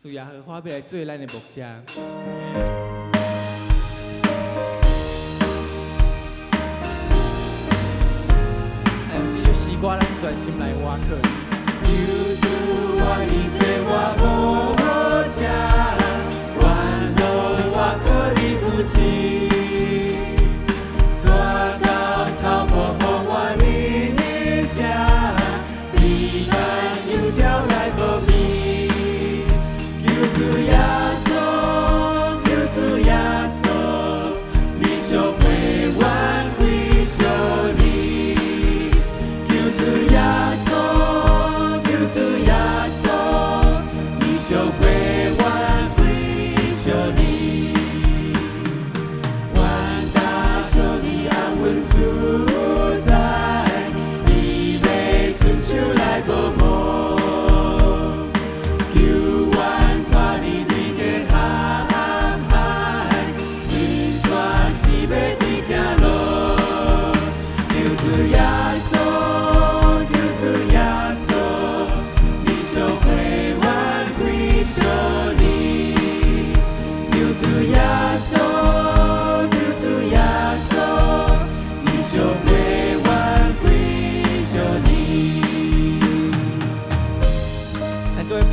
主耶和华要来做咱的牧者。这首诗歌咱专心来挖靠。求主我你做我牧者，愿路我靠你扶持。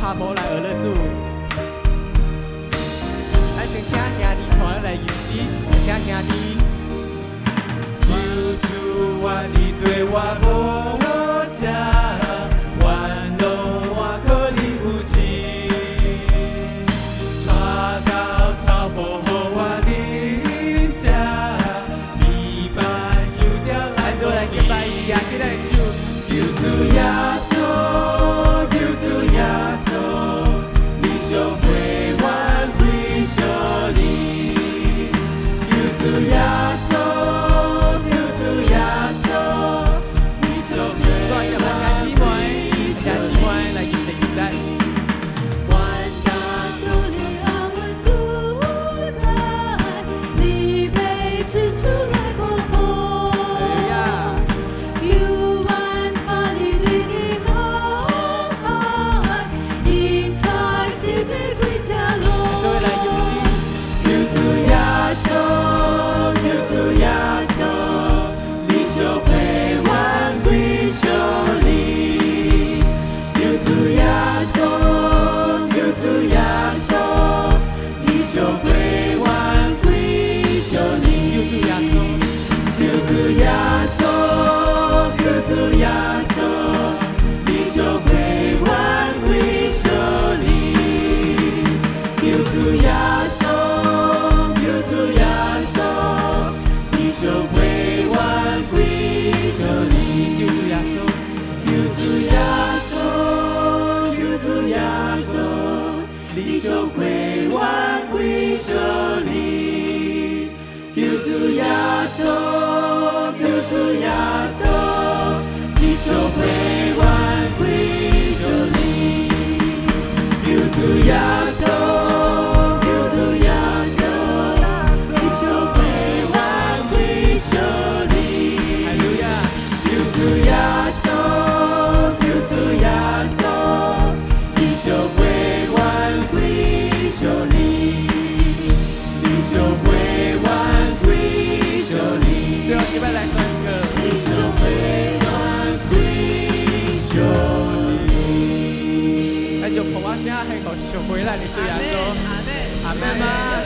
拍无来学了主，咱先请兄弟带来游戏，请兄弟。求主我你做我牧者，愿路我靠你扶持，带到草坡予我饮食，伊伴有条来做来敬拜伊，举起咱的手，求主耶稣。 就会愿归向你，求主耶稣，求主耶稣，你就会愿归向你。来敬拜你在。万大手里安稳主宰，你被伸出来保护。有万他的对你好爱，因他是被归家路。求主耶稣，求主耶稣，你就会愿归向你。求主耶稣，求主耶稣，你就会愿归向你。求主耶稣，求主耶稣，你就会愿归向你。求主耶稣，求主耶稣，你就会愿归向你。求主耶稣，求主耶稣，求主耶稣，你就会愿归向你。求主耶稣，求主耶稣，你就会愿归向你。求主耶稣，求主耶稣，你就会愿归向你。哈利路亚！求主耶稣，求主耶稣，你就会愿归向你，你就会愿归向你。最后一班来唱歌，你就会愿归向你。咱就捧我声，幸福上回来的主耶稣，阿门，阿门。